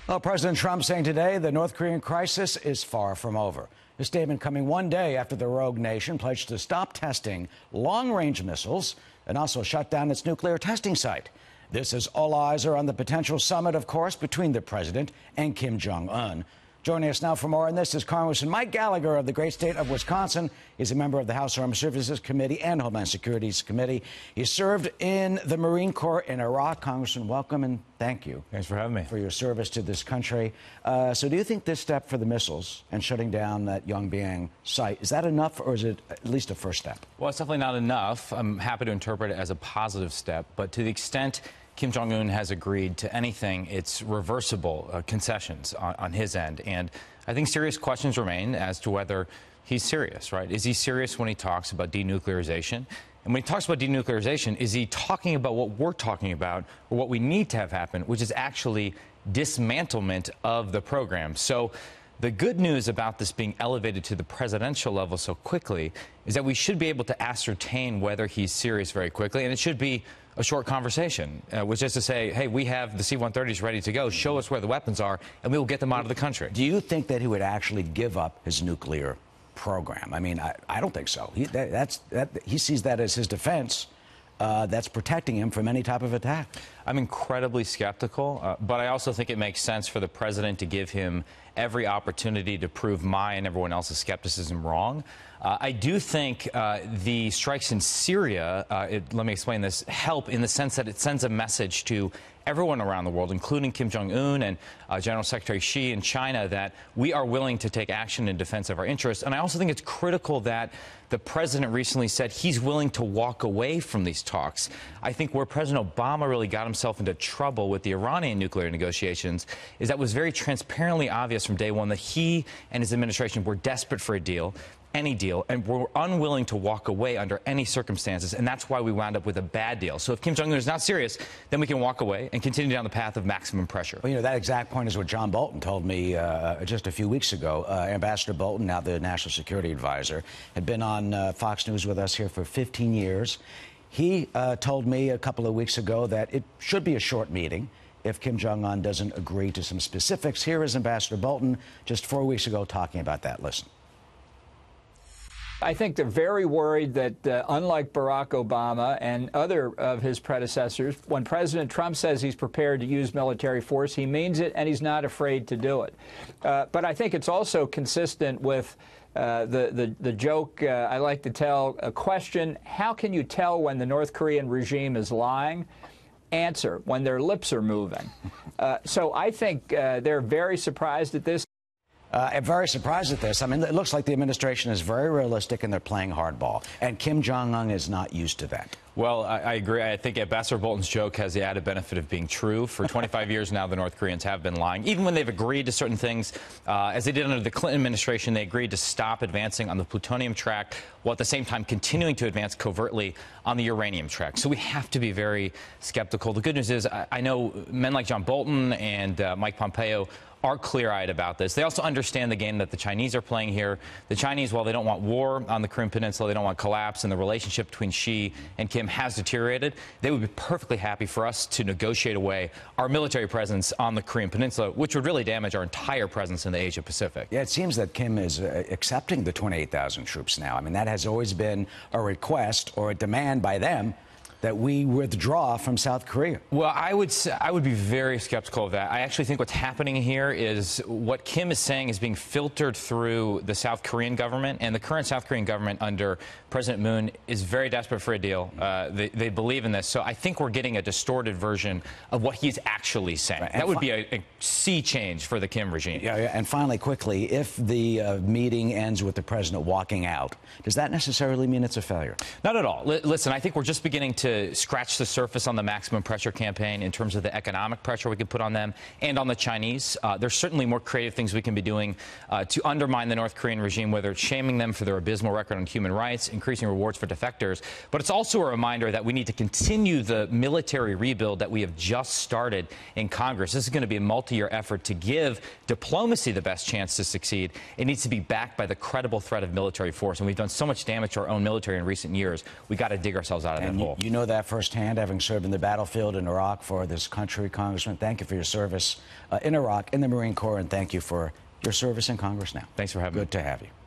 Well, President Trump saying today the North Korean crisis is far from over. His statement coming one day after the rogue nation pledged to stop testing long-range missiles and also shut down its nuclear testing site. This as all eyes are on the potential summit, of course, between the president and Kim Jong Un. Joining us now for more on this is Congressman Mike Gallagher of the great state of Wisconsin. He's a member of the House Armed Services Committee and Homeland Security's Committee. He served in the Marine Corps in Iraq. Congressman, welcome and thank you. Thanks for having me. For your service to this country. So do you think this step for the missiles and shutting down that Yongbyon site, is that enough or is it at least a first step? Well, it's definitely not enough. I'm happy to interpret it as a positive step, but to the extent Kim Jong Un has agreed to anything, it's reversible concessions on his end. And I think serious questions remain as to whether he's serious, right? Is he serious when he talks about denuclearization? And when he talks about denuclearization, is he talking about what we're talking about or what we need to have happen, which is actually dismantlement of the program? So the good news about this being elevated to the presidential level so quickly is that we should be able to ascertain whether he's serious very quickly. And it should be a short conversation, which is to say, hey, we have the C-130s ready to go. Show us where the weapons are, and we will get them out of the country. Do you think that he would actually give up his nuclear program? I mean, I don't think so. He sees that as his defense. That's protecting him from any type of attack. I'm incredibly skeptical, but I also think it makes sense for the president to give him every opportunity to prove my and everyone else's skepticism wrong. I do think the strikes in Syria, let me explain this, help in the sense that it sends a message to everyone around the world, including Kim Jong Un and General Secretary Xi in China, that we are willing to take action in defense of our interests. And I also think it's critical that the president recently said he's willing to walk away from these talks. I think where President Obama really got himself into trouble with the Iranian nuclear negotiations is that it was very transparently obvious from day one that he and his administration were desperate for a deal, any deal, and we're unwilling to walk away under any circumstances, and that's why we wound up with a bad deal. So if Kim Jong Un is not serious, then we can walk away and continue down the path of maximum pressure. Well, you know, that exact point is what John Bolton told me just a few weeks ago. Ambassador Bolton, now the National Security Advisor, had been on Fox News with us here for 15 years. He told me a couple of weeks ago that it should be a short meeting if Kim Jong Un doesn't agree to some specifics. Here is Ambassador Bolton just 4 weeks ago talking about that. Listen. I think they're very worried that, unlike Barack Obama and other of his predecessors, when President Trump says he's prepared to use military force, he means it, and he's not afraid to do it. But I think it's also consistent with the joke I like to tell, a question: how can you tell when the North Korean regime is lying? Answer: when their lips are moving. So I think they're very surprised at this. I'm very surprised at this. I mean, it looks like the administration is very realistic and they're playing hardball. And Kim Jong Un is not used to that. Well, I agree. I think Ambassador Bolton's joke has the added benefit of being true. For 25 years now, the North Koreans have been lying. Even when they've agreed to certain things, as they did under the Clinton administration, they agreed to stop advancing on the plutonium track, while at the same time continuing to advance covertly on the uranium track. So we have to be very skeptical. The good news is I know men like John Bolton and Mike Pompeo are clear-eyed about this. They also understand the game that the Chinese are playing here. The Chinese, while they don't want war on the Korean Peninsula, they don't want collapse, and the relationship between Xi and Kim has deteriorated, they would be perfectly happy for us to negotiate away our military presence on the Korean Peninsula, which would really damage our entire presence in the Asia-Pacific. Yeah, it seems that Kim is accepting the 28,000 troops now. I mean, that has always been a request or a demand by them that we withdraw from South Korea. Well, I would be very skeptical of that. I actually think what's happening here is what Kim is saying is being filtered through the South Korean government, and the current South Korean government under President Moon is very desperate for a deal. They believe in this. So I think we're getting a distorted version of what he's actually saying. Right. That would be a sea change for the Kim regime. Yeah, and finally, quickly, if the meeting ends with the president walking out, does that necessarily mean it's a failure? Not at all. Listen, I think we're just beginning to scratch the surface on the maximum pressure campaign in terms of the economic pressure we can put on them and on the Chinese. There's certainly more creative things we can be doing to undermine the North Korean regime, whether it's shaming them for their abysmal record on human rights, increasing rewards for defectors. But it's also a reminder that we need to continue the military rebuild that we have just started in Congress. This is going to be a multi-year effort to give diplomacy the best chance to succeed. It needs to be backed by the credible threat of military force. And we've done so much damage to our own military in recent years. We got to dig ourselves out of that hole. You know know that firsthand, having served in the battlefield in Iraq for this country. Congressman, thank you for your service in Iraq, in the Marine Corps, and thank you for your service in Congress now. Thanks for having me. Good to have you.